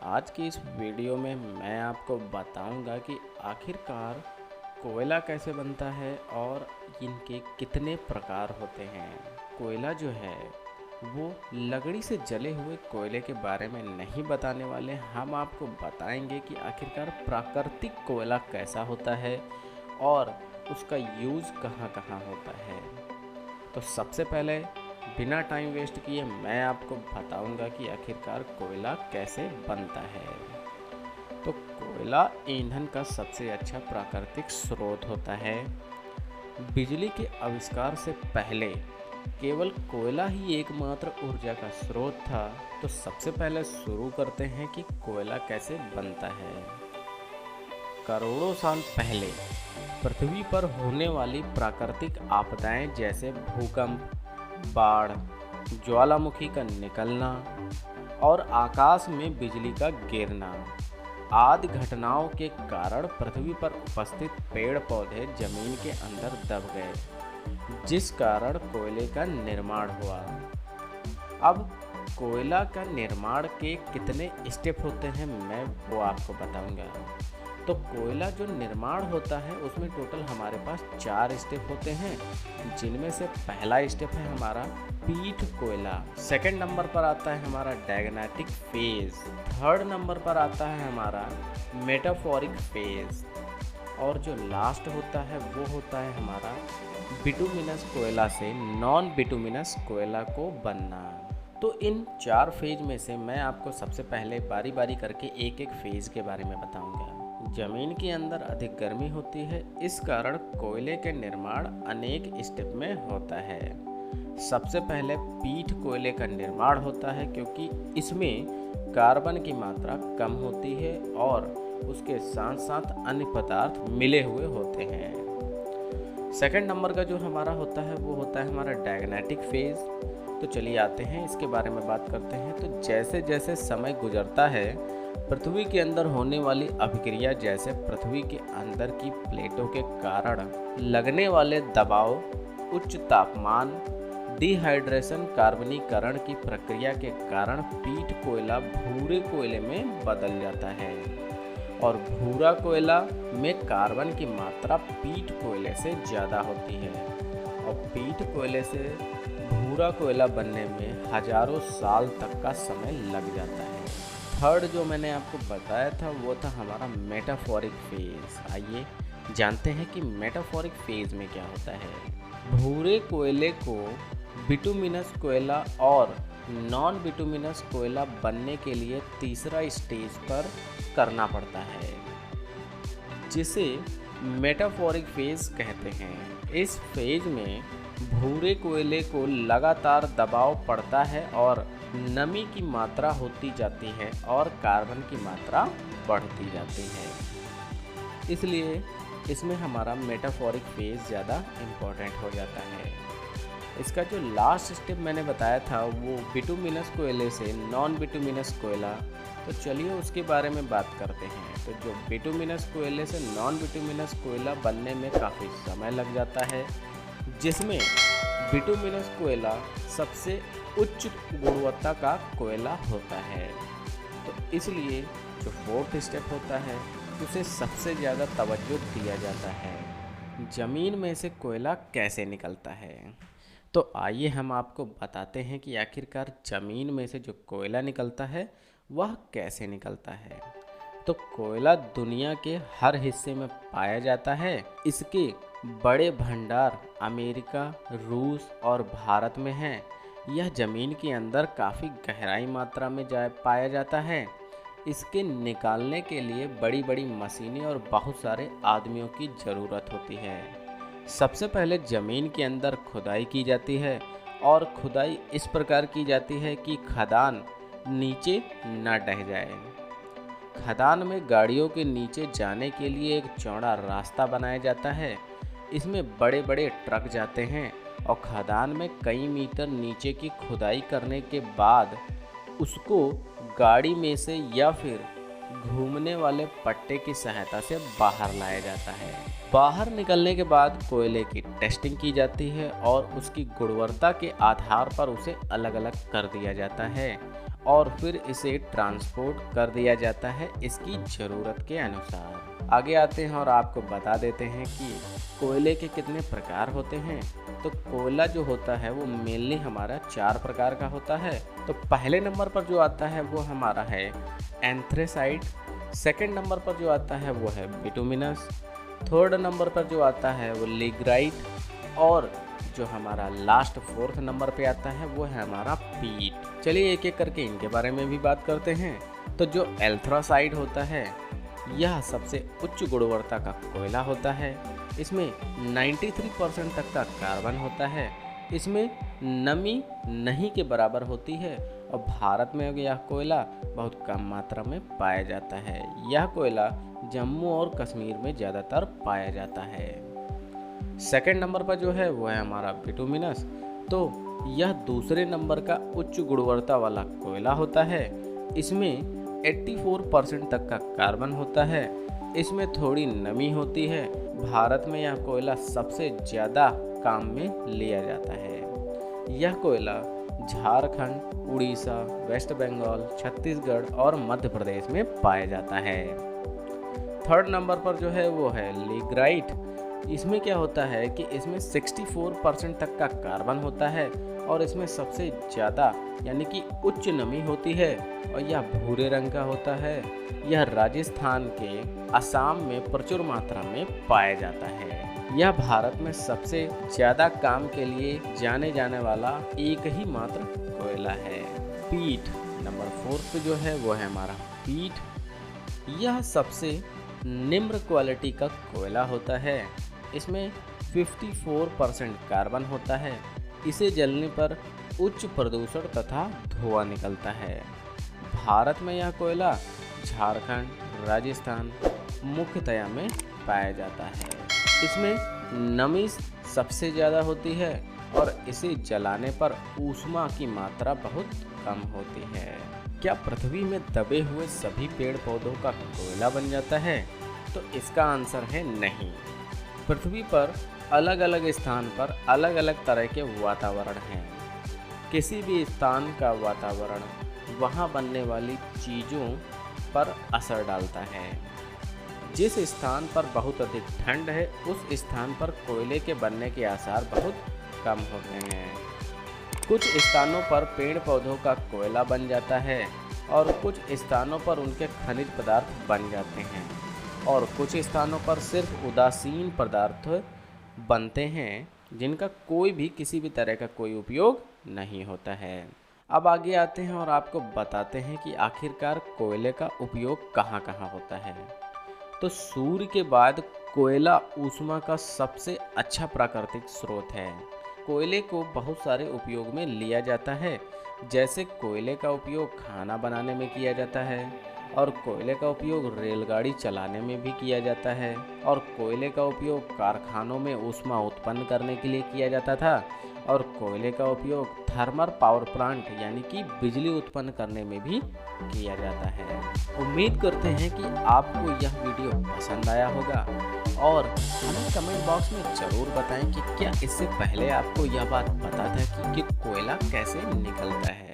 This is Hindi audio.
आज की इस वीडियो में मैं आपको बताऊंगा कि आखिरकार कोयला कैसे बनता है और इनके कितने प्रकार होते हैं। कोयला जो है वो लकड़ी से जले हुए कोयले के बारे में नहीं बताने वाले, हम आपको बताएंगे कि आखिरकार प्राकृतिक कोयला कैसा होता है और उसका यूज़ कहाँ कहाँ होता है। तो सबसे पहले बिना टाइम वेस्ट किए मैं आपको बताऊंगा कि आखिरकार कोयला कैसे बनता है। तो कोयला ईंधन का सबसे अच्छा प्राकृतिक स्रोत होता है। बिजली के आविष्कार से पहले केवल कोयला ही एकमात्र ऊर्जा का स्रोत था। तो सबसे पहले शुरू करते हैं कि कोयला कैसे बनता है। करोड़ों साल पहले पृथ्वी पर होने वाली प्राकृतिक आपदाएं जैसे भूकंप, बाढ़, ज्वालामुखी का निकलना और आकाश में बिजली का गिरना आदि घटनाओं के कारण पृथ्वी पर उपस्थित पेड़ पौधे जमीन के अंदर दब गए, जिस कारण कोयले का निर्माण हुआ। अब कोयला का निर्माण के कितने स्टेप होते हैं मैं वो आपको बताऊंगा। तो कोयला जो निर्माण होता है उसमें टोटल हमारे पास 4 स्टेप होते हैं, जिनमें से पहला स्टेप है हमारा पीट कोयला। सेकंड नंबर पर आता है हमारा डायग्नैटिक फेज। थर्ड नंबर पर आता है हमारा मेटाफोरिक फेज। और जो लास्ट होता है वो होता है हमारा बिटुमिनस कोयला से नॉन बिटुमिनस कोयला को बनना। तो इन 4 फेज में से मैं आपको सबसे पहले बारी बारी करके एक एक फेज के बारे में बताऊंगा। जमीन के अंदर अधिक गर्मी होती है, इस कारण कोयले के निर्माण अनेक स्टेप में होता है। सबसे पहले पीट कोयले का निर्माण होता है, क्योंकि इसमें कार्बन की मात्रा कम होती है और उसके साथ साथ अन्य पदार्थ मिले हुए होते हैं। सेकंड नंबर का जो हमारा होता है वो होता है हमारा डायग्नैटिक फेज। तो चलिए आते हैं इसके बारे में बात करते हैं। तो जैसे जैसे समय गुजरता है, पृथ्वी के अंदर होने वाली अभिक्रिया जैसे पृथ्वी के अंदर की प्लेटों के कारण लगने वाले दबाव, उच्च तापमान, डिहाइड्रेशन, कार्बनीकरण की प्रक्रिया के कारण पीट कोयला भूरे कोयले में बदल जाता है। और भूरा कोयला में कार्बन की मात्रा पीट कोयले से ज़्यादा होती है और पीट कोयले से भूरा कोयला बनने में हजारों साल तक का समय लग जाता है। थर्ड जो मैंने आपको बताया था वो था हमारा मेटाफोरिक फेज। आइए जानते हैं कि मेटाफोरिक फेज में क्या होता है। भूरे कोयले को बिटुमिनस कोयला और नॉन बिटुमिनस कोयला बनने के लिए तीसरा स्टेज पर करना पड़ता है, जिसे मेटाफोरिक फेज कहते हैं। इस फेज में भूरे कोयले को लगातार दबाव पड़ता है और नमी की मात्रा होती जाती है और कार्बन की मात्रा बढ़ती जाती है। इसलिए इसमें हमारा मेटाफोरिक फेज ज़्यादा इम्पोर्टेंट हो जाता है। इसका जो लास्ट स्टेप मैंने बताया था वो बिटुमिनस कोयले से नॉन बिटुमिनस कोयला। तो चलिए उसके बारे में बात करते हैं। तो जो बिटुमिनस कोयले से नॉन बिटुमिनस कोयला बनने में काफ़ी समय लग जाता है, जिसमें बिटुमिनस कोयला सबसे उच्च गुणवत्ता का कोयला होता है। तो इसलिए जो फोर्थ स्टेप होता है उसे सबसे ज़्यादा तवज्जो दिया जाता है। ज़मीन में से कोयला कैसे निकलता है, तो आइए हम आपको बताते हैं कि आखिरकार ज़मीन में से जो कोयला निकलता है वह कैसे निकलता है। तो कोयला दुनिया के हर हिस्से में पाया जाता है। इसके बड़े भंडार अमेरिका, रूस और भारत में हैं। यह ज़मीन के अंदर काफ़ी गहराई मात्रा में पाया जाता है। इसके निकालने के लिए बड़ी बड़ी मशीनें और बहुत सारे आदमियों की ज़रूरत होती है। सबसे पहले ज़मीन के अंदर खुदाई की जाती है और खुदाई इस प्रकार की जाती है कि खदान नीचे न ढह जाए। खदान में गाड़ियों के नीचे जाने के लिए एक चौड़ा रास्ता बनाया जाता है। इसमें बड़े बड़े ट्रक जाते हैं और खदान में कई मीटर नीचे की खुदाई करने के बाद उसको गाड़ी में से या फिर घूमने वाले पट्टे की सहायता से बाहर लाया जाता है। बाहर निकलने के बाद कोयले की टेस्टिंग की जाती है और उसकी गुणवत्ता के आधार पर उसे अलग अलग कर दिया जाता है और फिर इसे ट्रांसपोर्ट कर दिया जाता है इसकी ज़रूरत के अनुसार। आगे आते हैं और आपको बता देते हैं कि कोयले के कितने प्रकार होते हैं। तो कोयला जो होता है वो मेनली हमारा 4 प्रकार का होता है। तो पहले नंबर पर जो आता है वो हमारा है एंथ्रेसाइट, सेकंड नंबर पर जो आता है वो है बिटुमिनस, थर्ड नंबर पर जो आता है वो लिग्राइट, और जो हमारा लास्ट 4th नंबर पे आता है वो है हमारा पीट। चलिए एक एक करके इनके बारे में भी बात करते हैं। तो जो एंथ्रासाइट होता है यह सबसे उच्च गुणवत्ता का कोयला होता है। इसमें 93% तक का कार्बन होता है। इसमें नमी नहीं के बराबर होती है और भारत में यह कोयला बहुत कम मात्रा में पाया जाता है। यह कोयला जम्मू और कश्मीर में ज़्यादातर पाया जाता है। सेकंड नंबर पर जो है वो है हमारा बिटुमिनस। तो यह दूसरे नंबर का उच्च गुणवत्ता वाला कोयला होता है। इसमें 84% तक का कार्बन होता है। इसमें थोड़ी नमी होती है। भारत में यह कोयला सबसे ज़्यादा काम में लिया जाता है। यह कोयला झारखंड, उड़ीसा, वेस्ट बंगाल, छत्तीसगढ़ और मध्य प्रदेश में पाया जाता है। थर्ड नंबर पर जो है वो है लिग्राइट। इसमें क्या होता है कि इसमें 64% तक का कार्बन होता है और इसमें सबसे ज़्यादा यानी कि उच्च नमी होती है और यह भूरे रंग का होता है। यह राजस्थान के असम में प्रचुर मात्रा में पाया जाता है। यह भारत में सबसे ज़्यादा काम के लिए जाने जाने वाला एक ही मात्र कोयला है। पीट नंबर 4 पे जो है वो है हमारा पीट। यह सबसे निम्न क्वालिटी का कोयला होता है। इसमें 54% कार्बन होता है। इसे जलने पर उच्च प्रदूषण तथा धुआं निकलता है। भारत में यह कोयला झारखंड, राजस्थान मुख्यतया में पाया जाता है। इसमें नमी सबसे ज़्यादा होती है और इसे जलाने पर ऊष्मा की मात्रा बहुत कम होती है। क्या पृथ्वी में दबे हुए सभी पेड़ पौधों का कोयला बन जाता है? तो इसका आंसर है नहीं। पृथ्वी पर अलग अलग स्थान पर अलग अलग तरह के वातावरण हैं। किसी भी स्थान का वातावरण वहाँ बनने वाली चीज़ों पर असर डालता है। जिस स्थान पर बहुत अधिक ठंड है उस स्थान पर कोयले के बनने के आसार बहुत कम होते हैं। कुछ स्थानों पर पेड़ पौधों का कोयला बन जाता है और कुछ स्थानों पर उनके खनिज पदार्थ बन जाते हैं और कुछ स्थानों पर सिर्फ उदासीन पदार्थ बनते हैं जिनका कोई भी किसी भी तरह का कोई उपयोग नहीं होता है। अब आगे आते हैं और आपको बताते हैं कि आखिरकार कोयले का उपयोग कहाँ कहाँ होता है। तो सूर्य के बाद कोयला ऊष्मा का सबसे अच्छा प्राकृतिक स्रोत है। कोयले को बहुत सारे उपयोग में लिया जाता है। जैसे कोयले का उपयोग खाना बनाने में किया जाता है और कोयले का उपयोग रेलगाड़ी चलाने में भी किया जाता है और कोयले का उपयोग कारखानों में ऊष्मा उत्पन्न करने के लिए किया जाता था और कोयले का उपयोग थर्मल पावर प्लांट यानी कि बिजली उत्पन्न करने में भी किया जाता है। उम्मीद करते हैं कि आपको यह वीडियो पसंद आया होगा और हमें कमेंट बॉक्स में ज़रूर बताएं कि क्या इससे पहले आपको यह बात पता था कि कोयला कैसे निकलता है।